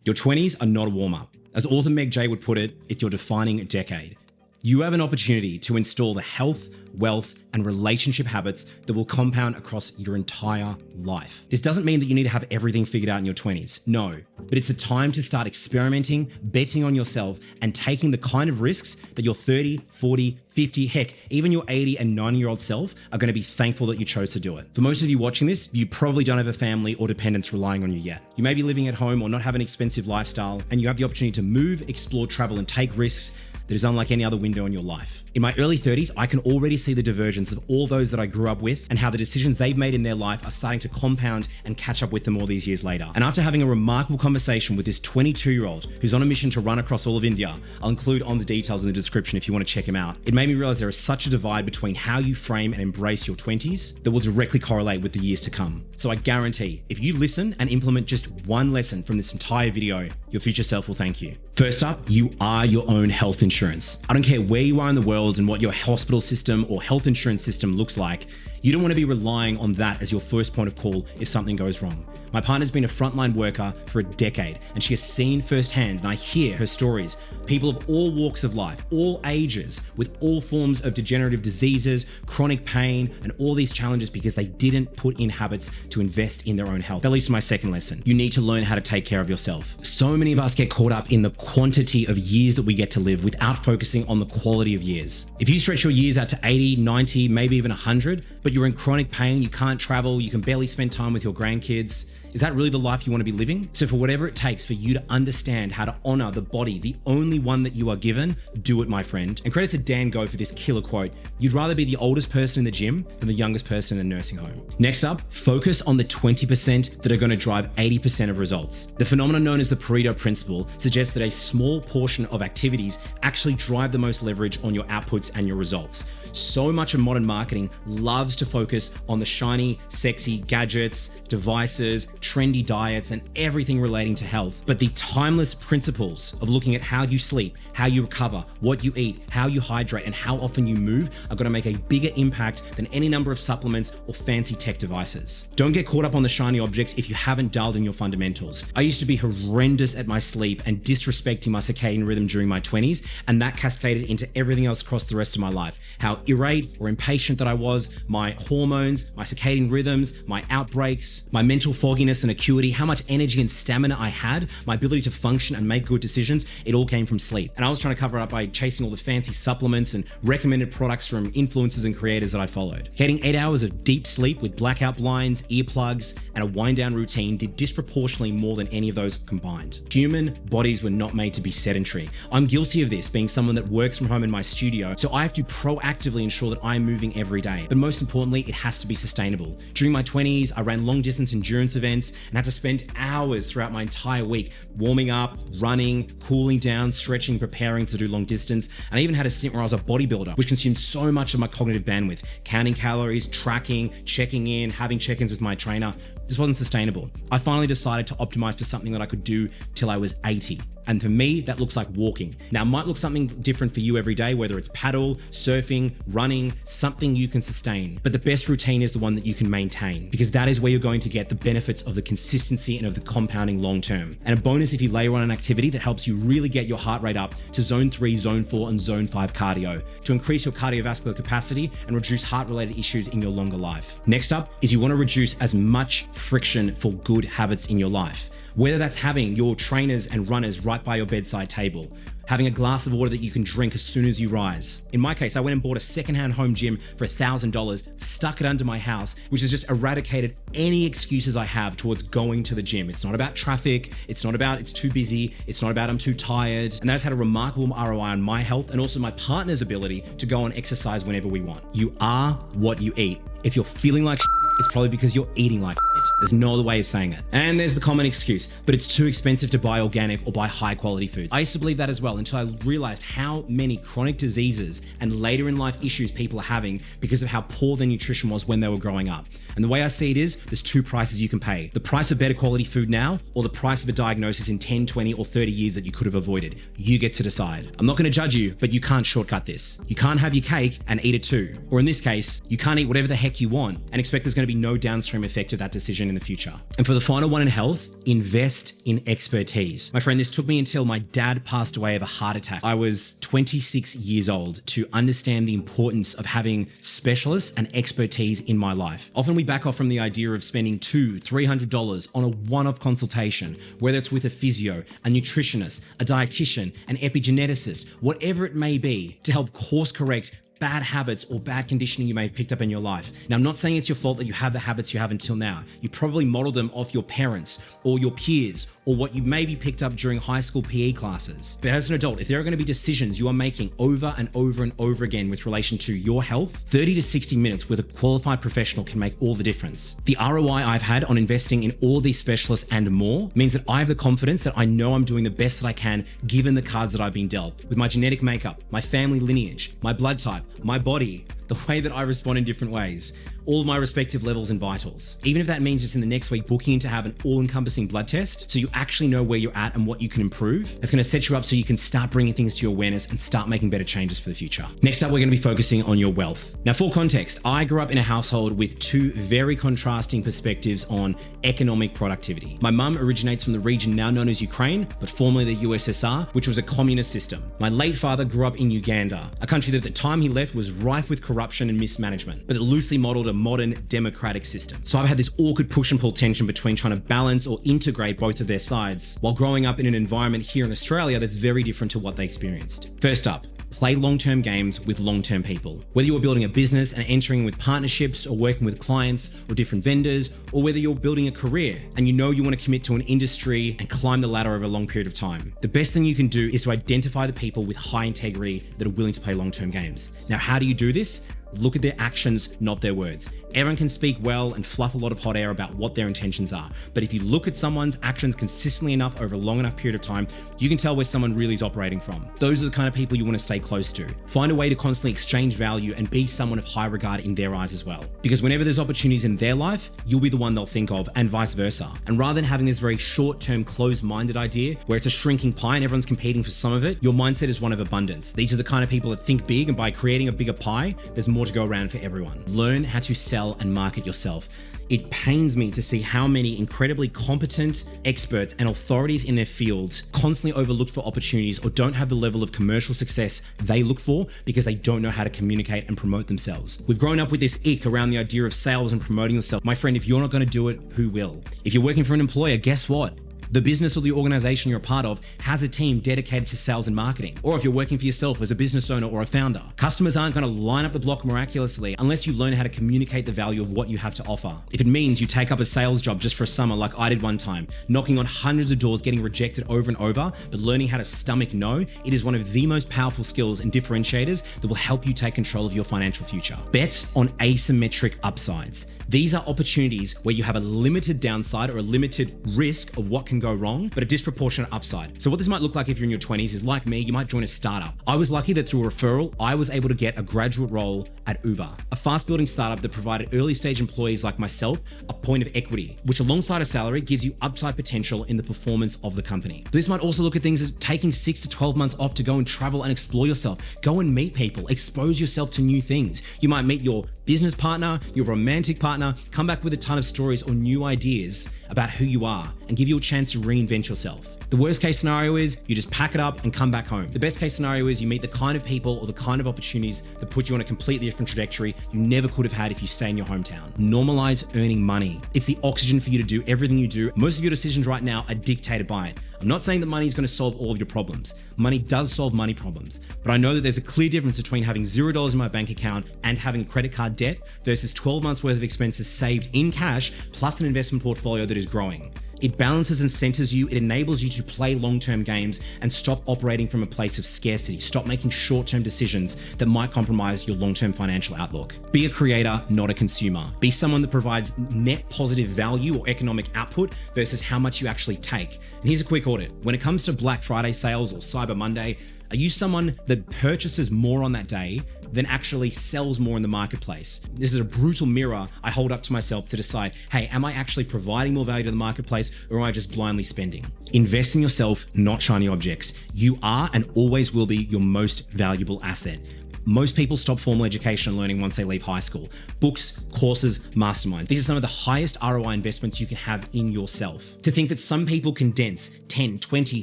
Your 20s are not a warm-up. As author Meg Jay would put it, it's your defining decade. You have an opportunity to install the health, wealth, and relationship habits that will compound across your entire life. This doesn't mean that you need to have everything figured out in your 20s. No, but it's the time to start experimenting, betting on yourself, and taking the kind of risks that your 30, 40, 50, heck, even your 80 and 90-year-old self are going to be thankful that you chose to do it. For most of you watching this, you probably don't have a family or dependents relying on you yet. You may be living at home or not have an expensive lifestyle, and you have the opportunity to move, explore, travel, and take risks that is unlike any other window in your life. In my early 30s, I can already see the divergence of all those that I grew up with and how the decisions they've made in their life are starting to compound and catch up with them all these years later. And after having a remarkable conversation with this 22-year-old who's on a mission to run across all of India, I'll include on the details in the description if you want to check him out. It made me realize there is such a divide between how you frame and embrace your 20s that will directly correlate with the years to come. So I guarantee, if you listen and implement just one lesson from this entire video, your future self will thank you. First up, you are your own health insurance. I don't care where you are in the world and what your hospital system or health insurance system looks like, you don't want to be relying on that as your first point of call if something goes wrong. My partner's been a frontline worker for a decade, and she has seen firsthand, and I hear her stories, people of all walks of life, all ages, with all forms of degenerative diseases, chronic pain, and all these challenges because they didn't put in habits to invest in their own health. That leads to my second lesson. You need to learn how to take care of yourself. So many of us get caught up in the quantity of years that we get to live without focusing on the quality of years. If you stretch your years out to 80, 90, maybe even 100, but you're in chronic pain, you can't travel, you can barely spend time with your grandkids, is that really the life you want to be living? So for whatever it takes for you to understand how to honor the body, the only one that you are given, do it, my friend. And credit to Dan Go for this killer quote. You'd rather be the oldest person in the gym than the youngest person in a nursing home. Next up, focus on the 20% that are going to drive 80% of results. The phenomenon known as the Pareto principle suggests that a small portion of activities actually drive the most leverage on your outputs and your results. So much of modern marketing loves to focus on the shiny, sexy gadgets, devices, trendy diets, and everything relating to health. But the timeless principles of looking at how you sleep, how you recover, what you eat, how you hydrate, and how often you move are going to make a bigger impact than any number of supplements or fancy tech devices. Don't get caught up on the shiny objects if you haven't dialed in your fundamentals. I used to be horrendous at my sleep and disrespecting my circadian rhythm during my 20s, and that cascaded into everything else across the rest of my life. How irate or impatient that I was, my hormones, my circadian rhythms, my outbreaks, my mental fogginess and acuity, how much energy and stamina I had, my ability to function and make good decisions, it all came from sleep. And I was trying to cover it up by chasing all the fancy supplements and recommended products from influencers and creators that I followed. Getting 8 hours of deep sleep with blackout blinds, earplugs, and a wind down routine did disproportionately more than any of those combined. Human bodies were not made to be sedentary. I'm guilty of this, being someone that works from home in my studio, so I have to proactively ensure that I'm moving every day. But most importantly, it has to be sustainable. During my 20s, I ran long distance endurance events and had to spend hours throughout my entire week warming up, running, cooling down, stretching, preparing to do long distance. And I even had a stint where I was a bodybuilder, which consumed so much of my cognitive bandwidth, counting calories, tracking, checking in, having check-ins with my trainer. This wasn't sustainable. I finally decided to optimize for something that I could do till I was 80. And for me, that looks like walking. Now, it might look something different for you every day, whether it's paddle, surfing, running, something you can sustain. But the best routine is the one that you can maintain, because that is where you're going to get the benefits of the consistency and of the compounding long term. And a bonus if you layer on an activity that helps you really get your heart rate up to zone 3, zone 4, and zone 5 cardio to increase your cardiovascular capacity and reduce heart-related issues in your longer life. Next up is you want to reduce as much friction for good habits in your life. Whether that's having your trainers and runners right by your bedside table, having a glass of water that you can drink as soon as you rise. In my case, I went and bought a secondhand home gym for $1,000, stuck it under my house, which has just eradicated any excuses I have towards going to the gym. It's not about traffic. It's not about it's too busy. It's not about I'm too tired. And that has had a remarkable ROI on my health and also my partner's ability to go and exercise whenever we want. You are what you eat. If you're feeling like it's probably because you're eating like shit. There's no other way of saying it. And there's the common excuse, but it's too expensive to buy organic or buy high quality food. I used to believe that as well until I realized how many chronic diseases and later in life issues people are having because of how poor their nutrition was when they were growing up. And the way I see it is there's two prices you can pay. The price of better quality food now or the price of a diagnosis in 10, 20 or 30 years that you could have avoided. You get to decide. I'm not going to judge you, but you can't shortcut this. You can't have your cake and eat it too. Or in this case, you can't eat whatever the heck you want and expect there's going to to be no downstream effect of that decision in the future. And for the final one in health, invest in expertise. My friend, this took me until my dad passed away of a heart attack. I was 26 years old to understand the importance of having specialists and expertise in my life. Often we back off from the idea of spending $200, $300 on a one-off consultation, whether it's with a physio, a nutritionist, a dietitian, an epigeneticist, whatever it may be, to help course correct bad habits or bad conditioning you may have picked up in your life. Now, I'm not saying it's your fault that you have the habits you have until now. You probably modeled them off your parents or your peers or what you maybe picked up during high school PE classes. But as an adult, if there are going to be decisions you are making over and over and over again with relation to your health, 30 to 60 minutes with a qualified professional can make all the difference. The ROI I've had on investing in all these specialists and more means that I have the confidence that I know I'm doing the best that I can given the cards that I've been dealt with my genetic makeup, my family lineage, my blood type, my body, the way that I respond in different ways, all of my respective levels and vitals. Even if that means just in the next week booking in to have an all-encompassing blood test so you actually know where you're at and what you can improve, that's going to set you up so you can start bringing things to your awareness and start making better changes for the future. Next up, we're going to be focusing on your wealth. Now, for context, I grew up in a household with two very contrasting perspectives on economic productivity. My mum originates from the region now known as Ukraine, but formerly the USSR, which was a communist system. My late father grew up in Uganda, a country that at the time he left was rife with corruption and mismanagement, but it loosely modeled a modern democratic system. So I've had this awkward push and pull tension between trying to balance or integrate both of their sides while growing up in an environment here in Australia that's very different to what they experienced. First up, play long-term games with long-term people. Whether you're building a business and entering with partnerships or working with clients or different vendors, or whether you're building a career and you know you want to commit to an industry and climb the ladder over a long period of time, the best thing you can do is to identify the people with high integrity that are willing to play long-term games. Now, how do you do this? Look at their actions, not their words. Everyone can speak well and fluff a lot of hot air about what their intentions are. But if you look at someone's actions consistently enough over a long enough period of time, you can tell where someone really is operating from. Those are the kind of people you want to stay close to. Find a way to constantly exchange value and be someone of high regard in their eyes as well. Because whenever there's opportunities in their life, you'll be the one they'll think of, and vice versa. And rather than having this very short-term, closed-minded idea where it's a shrinking pie and everyone's competing for some of it, your mindset is one of abundance. These are the kind of people that think big, and by creating a bigger pie, there's more to go around for everyone. Learn how to sell and market yourself. It pains me to see how many incredibly competent experts and authorities in their field constantly overlooked for opportunities or don't have the level of commercial success they look for because they don't know how to communicate and promote themselves. We've grown up with this ick around the idea of sales and promoting yourself. My friend, if you're not going to do it, who will? If you're working for an employer, guess what? The business or the organization you're a part of has a team dedicated to sales and marketing. Or if you're working for yourself as a business owner or a founder, customers aren't going to line up the block miraculously unless you learn how to communicate the value of what you have to offer. If it means you take up a sales job just for a summer like I did one time, knocking on hundreds of doors, getting rejected over and over, but learning how to stomach no, it is one of the most powerful skills and differentiators that will help you take control of your financial future. Bet on asymmetric upsides. These are opportunities where you have a limited downside or a limited risk of what can go wrong, but a disproportionate upside. So what this might look like if you're in your 20s is, like me, you might join a startup. I was lucky that through a referral, I was able to get a graduate role at Uber, a fast-building startup that provided early-stage employees like myself a point of equity, which alongside a salary gives you upside potential in the performance of the company. This might also look at things as taking 6 to 12 months off to go and travel and explore yourself. Go and meet people, expose yourself to new things. You might meet your business partner, your romantic partner, come back with a ton of stories or new ideas about who you are and give you a chance to reinvent yourself. The worst case scenario is you just pack it up and come back home. The best case scenario is you meet the kind of people or the kind of opportunities that put you on a completely different trajectory you never could have had if you stay in your hometown. Normalize earning money. It's the oxygen for you to do everything you do. Most of your decisions right now are dictated by it. I'm not saying that money is going to solve all of your problems. Money does solve money problems, but I know that there's a clear difference between having $0 in my bank account and having a credit card debt versus 12 months worth of expenses saved in cash plus an investment portfolio that is growing. It balances and centers you. It enables you to play long-term games and stop operating from a place of scarcity. Stop making short-term decisions that might compromise your long-term financial outlook. Be a creator, not a consumer. Be someone that provides net positive value or economic output versus how much you actually take. And here's a quick audit. When it comes to Black Friday sales or Cyber Monday, are you someone that purchases more on that day than actually sells more in the marketplace? This is a brutal mirror I hold up to myself to decide, hey, am I actually providing more value to the marketplace or am I just blindly spending? Invest in yourself, not shiny objects. You are and always will be your most valuable asset. Most people stop formal education and learning once they leave high school. Books, courses, masterminds. These are some of the highest ROI investments you can have in yourself. To think that some people condense 10, 20,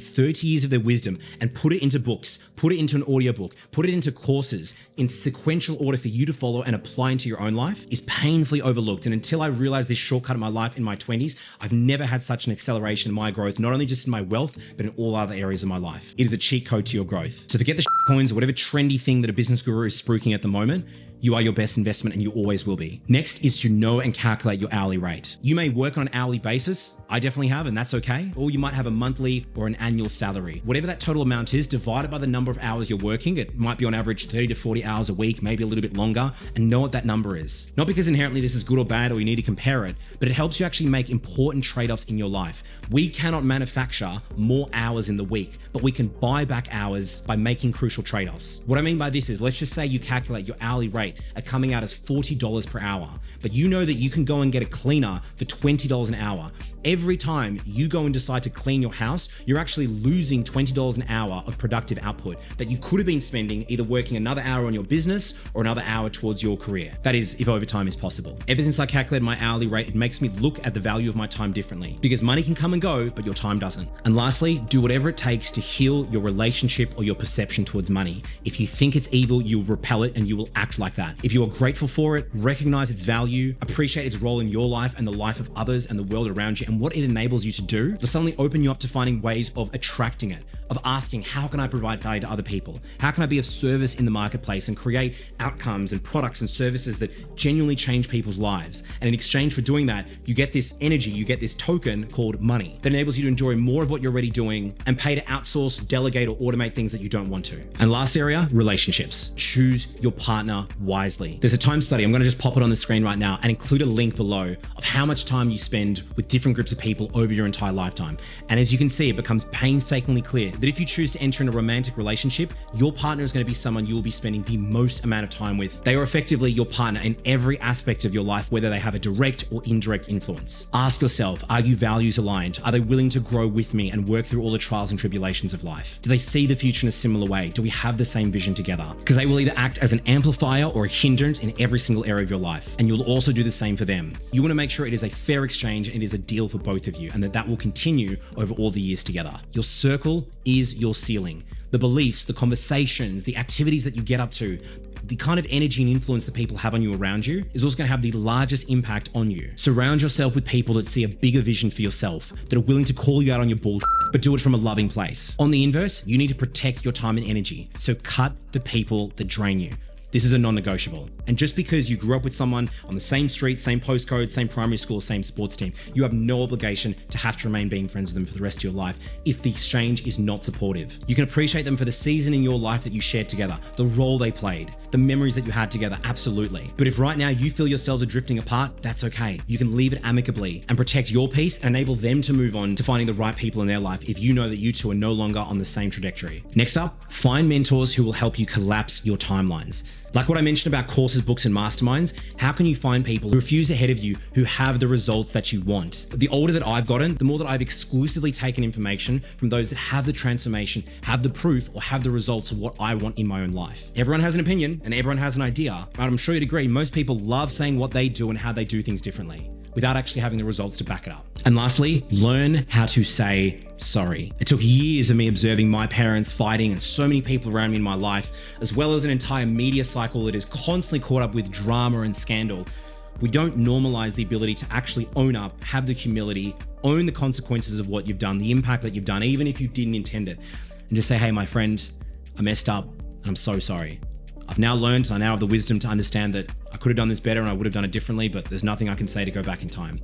30 years of their wisdom and put it into books, put it into an audiobook, put it into courses in sequential order for you to follow and apply into your own life is painfully overlooked. And until I realized this shortcut in my life in my 20s, I've never had such an acceleration in my growth, not only just in my wealth, but in all other areas of my life. It is a cheat code to your growth. So forget the coins or whatever trendy thing that a business guru is spruiking at the moment. You are your best investment and you always will be. Next is to know and calculate your hourly rate. You may work on an hourly basis. I definitely have, and that's okay. Or you might have a monthly or an annual salary. Whatever that total amount is, divided by the number of hours you're working. It might be on average 30 to 40 hours a week, maybe a little bit longer, and know what that number is. Not because inherently this is good or bad or you need to compare it, but it helps you actually make important trade-offs in your life. We cannot manufacture more hours in the week, but we can buy back hours by making crucial trade-offs. What I mean by this is, let's just say you calculate your hourly rate are coming out as $40 per hour, but you know that you can go and get a cleaner for $20 an hour. Every time you go and decide to clean your house, you're actually losing $20 an hour of productive output that you could have been spending either working another hour on your business or another hour towards your career. That is, if overtime is possible. Ever since I calculated my hourly rate, it makes me look at the value of my time differently, because money can come and go, but your time doesn't. And lastly, do whatever it takes to heal your relationship or your perception towards money. If you think it's evil, you'll repel it and you will act like that. If you are grateful for it, recognize its value, appreciate its role in your life and the life of others and the world around you and what it enables you to do, it'll suddenly open you up to finding ways of attracting it, of asking, how can I provide value to other people? How can I be of service in the marketplace and create outcomes and products and services that genuinely change people's lives? And in exchange for doing that, you get this energy, you get this token called money that enables you to enjoy more of what you're already doing and pay to outsource, delegate, or automate things that you don't want to. And last area, relationships. Choose your partner wisely. There's a time study, I'm going to just pop it on the screen right now and include a link below of how much time you spend with different groups of people over your entire lifetime. And as you can see, it becomes painstakingly clear that if you choose to enter in a romantic relationship, your partner is going to be someone you will be spending the most amount of time with. They are effectively your partner in every aspect of your life, whether they have a direct or indirect influence. Ask yourself, are you values aligned? Are they willing to grow with me and work through all the trials and tribulations of life? Do they see the future in a similar way? Do we have the same vision together? Because they will either act as an amplifier or a hindrance in every single area of your life, and you'll also do the same for them. You want to make sure it is a fair exchange and it is a deal for both of you, and that will continue over all the years together. Your circle is your ceiling. The beliefs, the conversations, the activities that you get up to, the kind of energy and influence that people have on you around you is also going to have the largest impact on you. Surround yourself with people that see a bigger vision for yourself, that are willing to call you out on your bullshit, but do it from a loving place. On the inverse, you need to protect your time and energy. So cut the people that drain you. This is a non-negotiable. And just because you grew up with someone on the same street, same postcode, same primary school, same sports team, you have no obligation to have to remain being friends with them for the rest of your life if the exchange is not supportive. You can appreciate them for the season in your life that you shared together, the role they played, the memories that you had together, absolutely. But if right now you feel yourselves are drifting apart, that's okay. You can leave it amicably and protect your peace and enable them to move on to finding the right people in their life if you know that you two are no longer on the same trajectory. Next up, find mentors who will help you collapse your timelines. Like what I mentioned about courses, books, and masterminds, how can you find people who refuse ahead of you who have the results that you want? The older that I've gotten, the more that I've exclusively taken information from those that have the transformation, have the proof, or have the results of what I want in my own life. Everyone has an opinion and everyone has an idea, but I'm sure you'd agree, most people love saying what they do and how they do things differently, without actually having the results to back it up. And lastly, learn how to say sorry. It took years of me observing my parents fighting and so many people around me in my life, as well as an entire media cycle that is constantly caught up with drama and scandal. We don't normalize the ability to actually own up, have the humility, own the consequences of what you've done, the impact that you've done, even if you didn't intend it, and just say, hey, my friend, I messed up and I'm so sorry. I've now learned, I now have the wisdom to understand that I could have done this better and I would have done it differently, but there's nothing I can say to go back in time.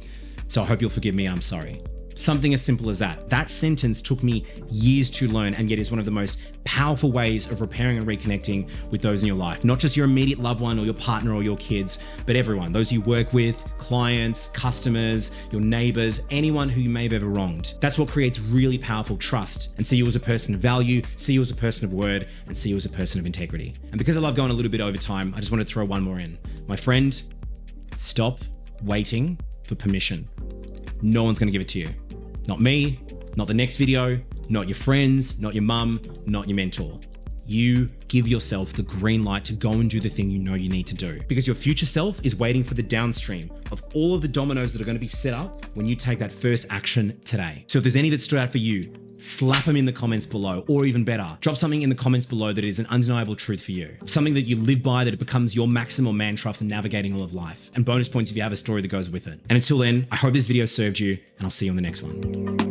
So I hope you'll forgive me and I'm sorry. Something as simple as that. That sentence took me years to learn, and yet is one of the most powerful ways of repairing and reconnecting with those in your life. Not just your immediate loved one or your partner or your kids, but everyone. Those you work with, clients, customers, your neighbors, anyone who you may have ever wronged. That's what creates really powerful trust, and see you as a person of value, see you as a person of word, and see you as a person of integrity. And because I love going a little bit over time, I just want to throw one more in. My friend, stop waiting for permission. No one's going to give it to you. Not me, not the next video, not your friends, not your mum, not your mentor. you give yourself the green light to go and do the thing you know you need to do. Because your future self is waiting for the downstream of all of the dominoes that are going to be set up when you take that first action today. So if there's any that stood out for you, slap them in the comments below, or even better, drop something in the comments below that is an undeniable truth for you. Something that you live by, that it becomes your maximum mantra for navigating all of life. And bonus points if you have a story that goes with it. And until then, I hope this video served you, and I'll see you on the next one.